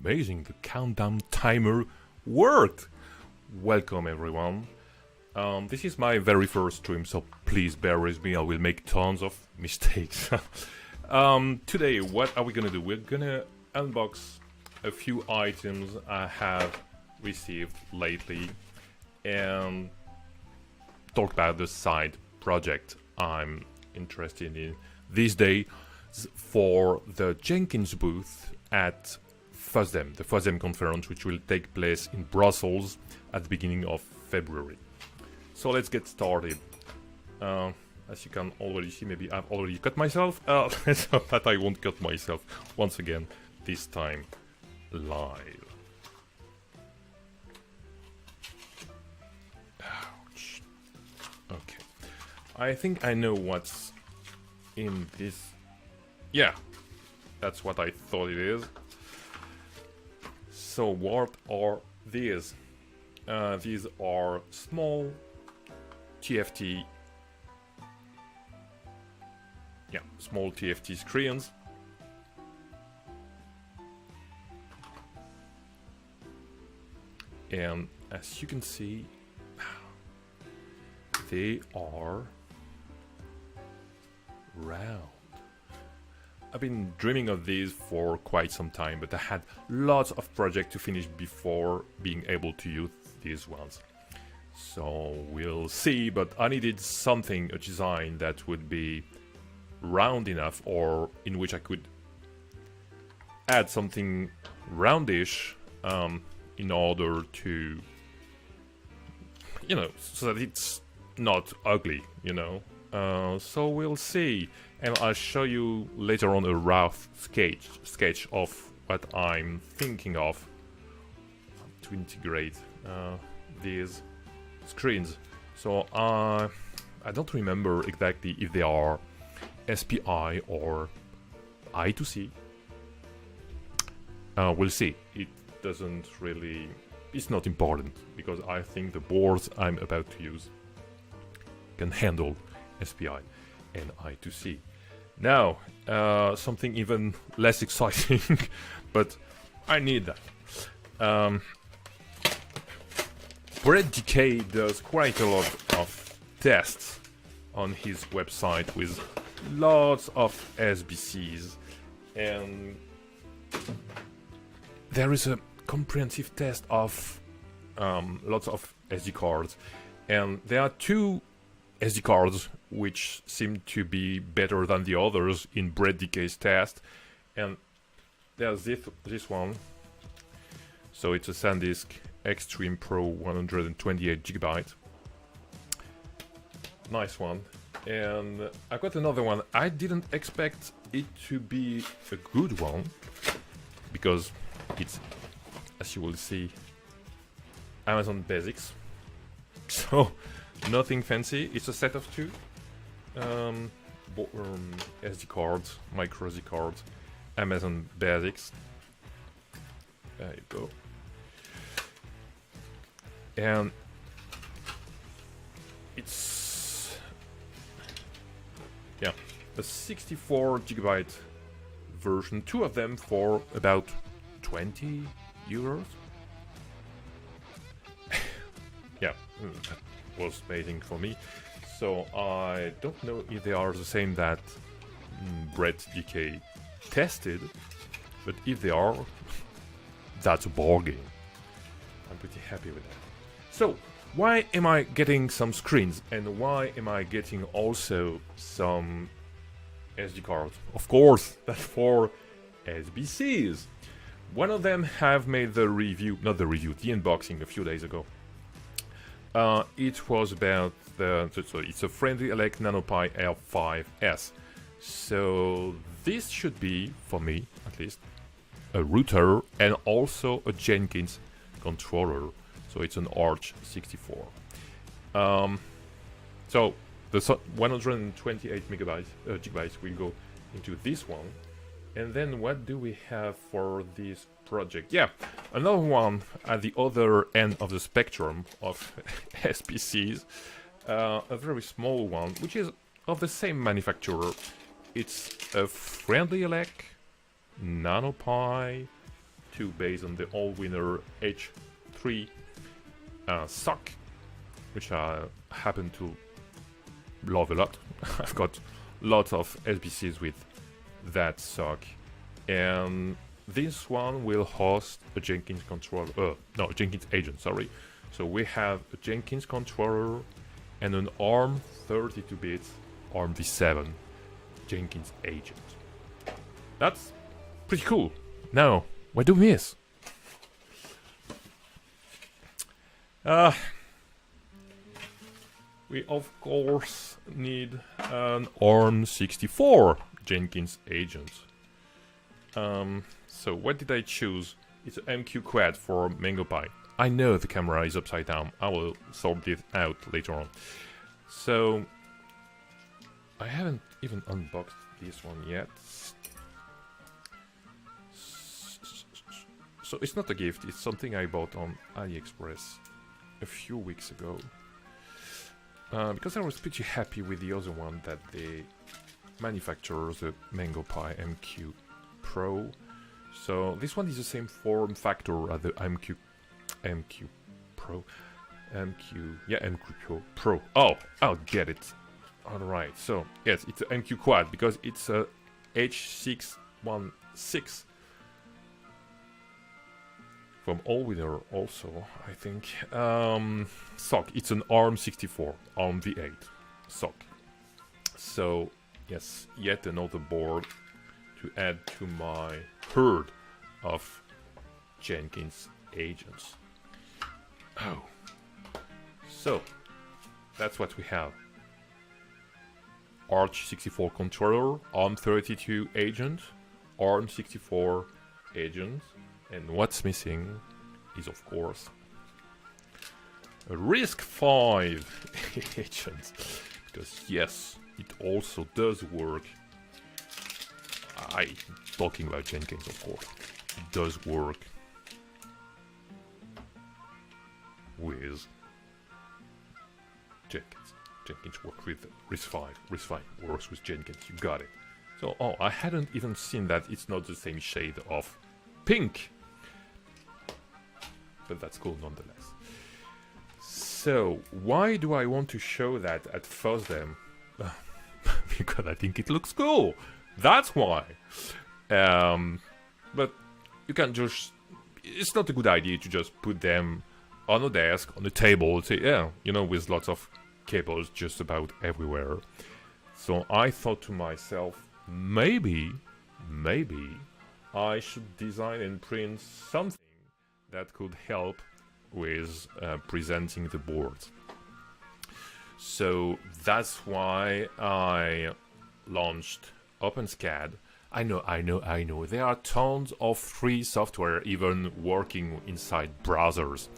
amazing, the countdown timer worked! Welcome everyone. This is my very first stream, so please bear with me, I will make tons of mistakes. Today, what are we gonna do? We're gonna unbox a few items I have received lately and talk about the side project I'm interested in these days for the Jenkins booth at FOSDEM, the FOSDEM conference, which will take place in Brussels at the beginning of February. So let's get started. As you can already see, maybe I've already cut myself, so that I won't cut myself once again, this time live. Ouch. Okay. I think I know what's in this. Yeah, that's what I thought it is. So what are these? These are small TFT, small TFT screens. And as you can see, they are round. I've been dreaming of these for quite some time, but I had lots of projects to finish before being able to use these ones. So we'll see, but I needed something, a design that would be round enough, or in which I could add something roundish in order to, so that it's not ugly, so we'll see, and I'll show you later on a rough sketch of what I'm thinking of to integrate these screens. So I don't remember exactly if they are SPI or I2C. We'll see. It doesn't really, it's not important, because I think the boards I'm about to use can handle SPI and I2C. Now, something even less exciting, but I need that. Brett Decay does quite a lot of tests on his website with lots of SBCs, and there is a comprehensive test of lots of SD cards, and there are two SD cards which seem to be better than the others in Brett Decay's test, and there's this one. So it's a SanDisk Extreme Pro 128GB, nice one. And I got another one. I didn't expect it to be a good one, because it's, as you will see, Amazon Basics. So nothing fancy. It's a set of two SD cards, micro SD cards, Amazon Basics. There you go. And it's a 64GB version, two of them for about 20 euros. Yeah, that was amazing for me. So I don't know if they are the same that Brett Decay tested, but if they are, that's a bargain. I'm pretty happy with that. So, why am I getting some screens, and why am I getting also some SD cards? Of course, that's for SBCs. One of them have made the review, not the review, the unboxing a few days ago. It was about it's a Friendly Elect NanoPi L5S. So this should be, for me at least, a router and also a Jenkins controller. So it's an Arch 64. So the 128 gigabytes will go into this one. And then what do we have for this project? Yeah, another one at the other end of the spectrum of SPCs. A very small one, which is of the same manufacturer. It's a Friendly Elect NanoPi 2 based on the all-winner H3 sock, which I happen to love a lot. I've got lots of SBCs with that sock, and this one will host a Jenkins controller. No, Jenkins agent. Sorry. So we have a Jenkins controller and an ARM 32-bit ARM v7 Jenkins agent. That's pretty cool. Now, what do we miss? We of course need an ARM 64 Jenkins agent. So what did I choose? It's an MQ Quad for MangoPie. I know the camera is upside down. I will sort it out later on. So I haven't even unboxed this one yet. So it's not a gift, it's something I bought on AliExpress a few weeks ago. Because I was pretty happy with the other one that they manufacture, the MangoPie MQ Pro. So this one is the same form factor as the MQ Pro. MQ Pro. Oh, I'll get it. Alright, so yes, it's an MQ Quad because it's a H616 from Allwinner also, I think. Sock, it's an ARM 64, ARM v8 sock. So, yes, yet another board to add to my herd of Jenkins agents. Oh. So, that's what we have. Arch 64 controller, ARM 32 agent, ARM 64 agent, and what's missing is of course a RISC-V agent, because yes, it also does work. Talking about Jenkins, of course, it does work with Jenkins. Jenkins works with RISC-V. RISC-V works with Jenkins. You got it. So, oh, I hadn't even seen that it's not the same shade of pink, but that's cool nonetheless. So, why do I want to show that at FOSDEM? Because I think it looks cool. That's why. But you can just... It's not a good idea to just put them on a desk, on a table, say, yeah, you know, with lots of cables just about everywhere. So I thought to myself, maybe I should design and print something that could help with presenting the board. So that's why I launched OpenSCAD. I know. There are tons of free software even working inside browsers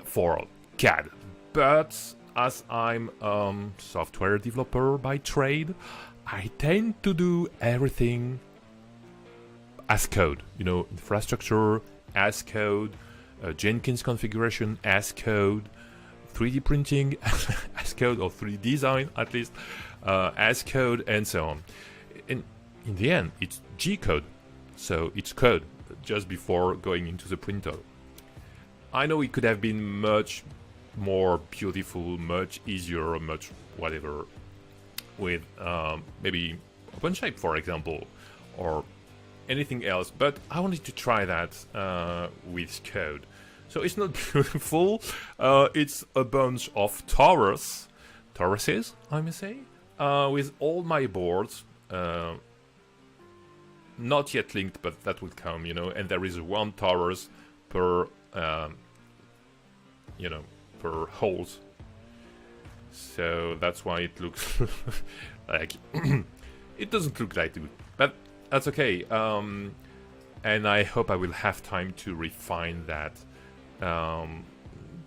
for CAD. But as I'm a software developer by trade, I tend to do everything as code. You know, infrastructure as code, Jenkins configuration as code, 3D printing as code, or 3D design at least as code, and so on. And in the end, it's G code, so it's code just before going into the printer. I know it could have been much more beautiful, much easier, much whatever, with maybe OpenShape, for example, or anything else, but I wanted to try that with code. So it's not beautiful, it's a bunch of toruses, I may say, with all my boards, not yet linked, but that will come, you know, and there is one torus per, you know, per holes. So that's why it looks like it doesn't look like good, but that's okay. And I hope I will have time to refine that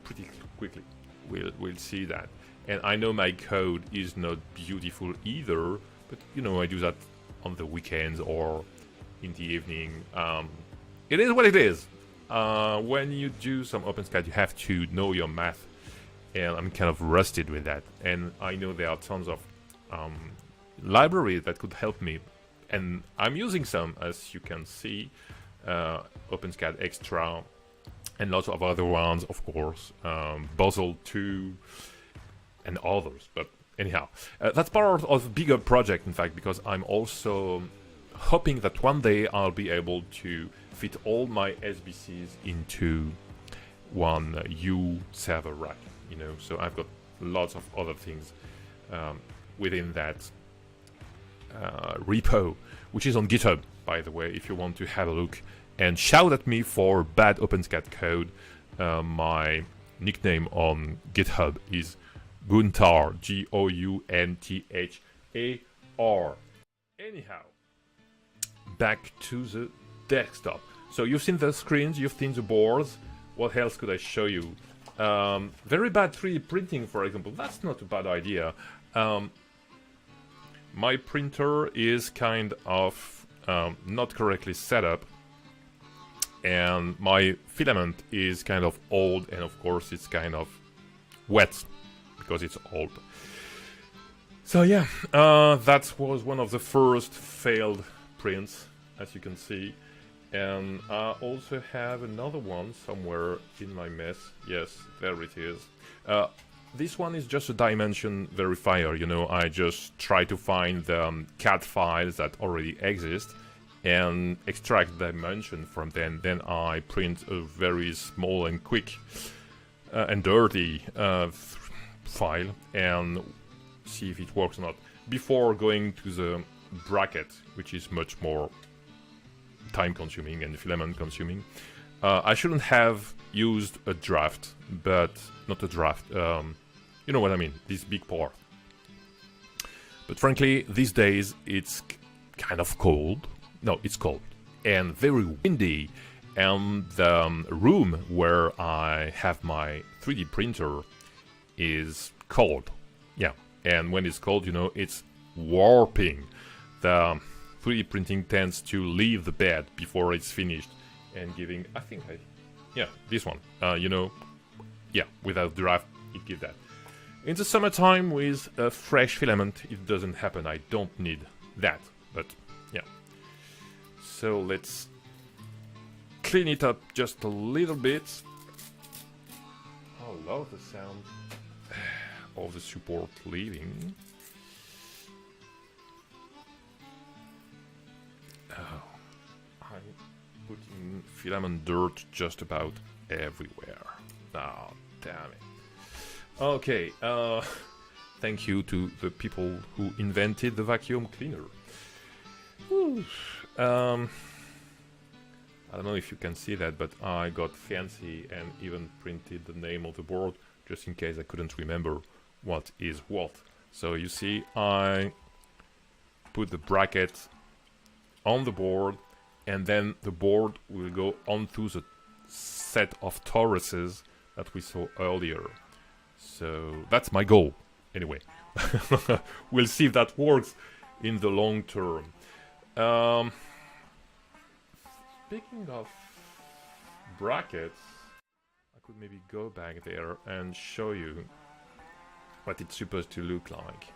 pretty quickly. We'll see that. And I know my code is not beautiful either, but you know, I do that on the weekends or in the evening. It is what it is. When you do some OpenSCAD, you have to know your math, and I'm kind of rusted with that. And I know there are tons of libraries that could help me, and I'm using some, as you can see. OpenSCAD Extra, and lots of other ones, of course, Basel 2, and others. But anyhow, that's part of a bigger project, in fact, because I'm also hoping that one day I'll be able to fit all my SBCs into one U server rack, you know. So I've got lots of other things within that repo, which is on GitHub, by the way, if you want to have a look and shout at me for bad OpenSCAD code. My nickname on GitHub is Guntar, Gounthar. Anyhow, back to the desktop. So you've seen the screens, you've seen the boards. What else could I show you? Very bad 3D printing, for example. That's not a bad idea. My printer is kind of not correctly set up, and my filament is kind of old, and of course it's kind of wet because it's old. So yeah, that was one of the first failed prints, as you can see. And I also have another one somewhere in my mess. Yes, there it is. This one is just a dimension verifier, you know. I just try to find the CAD files that already exist and extract dimension from them. Then I print a very small and quick and dirty file and see if it works or not before going to the bracket, which is much more time consuming and filament consuming. I shouldn't have used a draft, but not a draft, you know what I mean, this big part. But frankly, these days it's kind of cold. No, it's cold and very windy, and the room where I have my 3D printer is cold. Yeah, and when it's cold, you know, it's warping. The 3D printing tends to leave the bed before it's finished and giving, I think, yeah, this one, you know, yeah, without draft, it gives that. In the summertime with a fresh filament, it doesn't happen. I don't need that, but yeah. So let's clean it up just a little bit. I love the sound of the support leaving. Oh, I'm putting filament dirt just about everywhere. Oh, damn it. Okay, thank you to the people who invented the vacuum cleaner. I don't know if you can see that, but I got fancy and even printed the name of the board just in case I couldn't remember what is what. So you see, I put the bracket on the board, and then the board will go onto the set of toruses that we saw earlier. So that's my goal, anyway. We'll see if that works in the long term. Speaking of brackets, I could maybe go back there and show you what it's supposed to look like.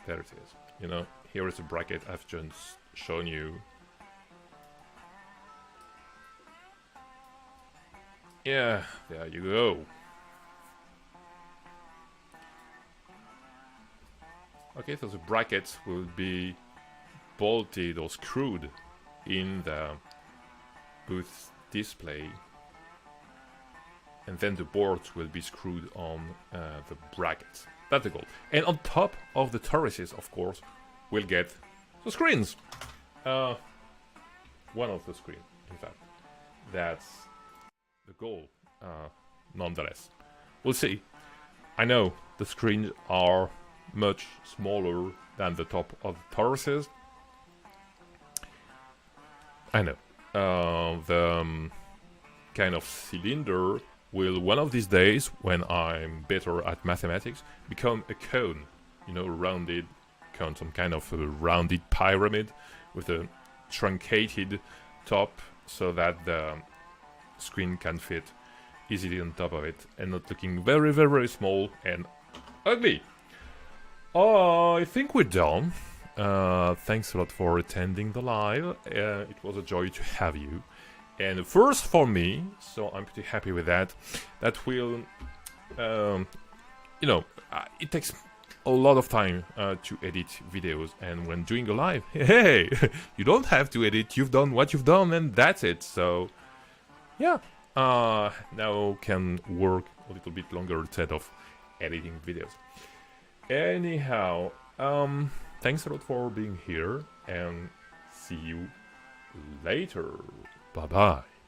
There it is. You know, here is a bracket I've just shown you. Yeah, there you go. Okay, so the brackets will be bolted or screwed in the booth display, and then the boards will be screwed on the brackets. That's the goal. And on top of the toruses, of course, we'll get the screens. One of the screens, in fact. That's the goal, nonetheless. We'll see. I know the screens are much smaller than the top of the toruses. I know. The kind of cylinder will one of these days, when I'm better at mathematics, become a cone. You know, a rounded cone, some kind of a rounded pyramid with a truncated top so that the screen can fit easily on top of it and not looking very, very, very small and ugly. I think we're done. Thanks a lot for attending the live. It was a joy to have you. And first for me, so I'm pretty happy with that. That will, it takes a lot of time to edit videos, and when doing a live, hey, you don't have to edit. You've done what you've done, and that's it. So, yeah, now can work a little bit longer instead of editing videos. Anyhow, thanks a lot for being here, and see you later. Bye bye.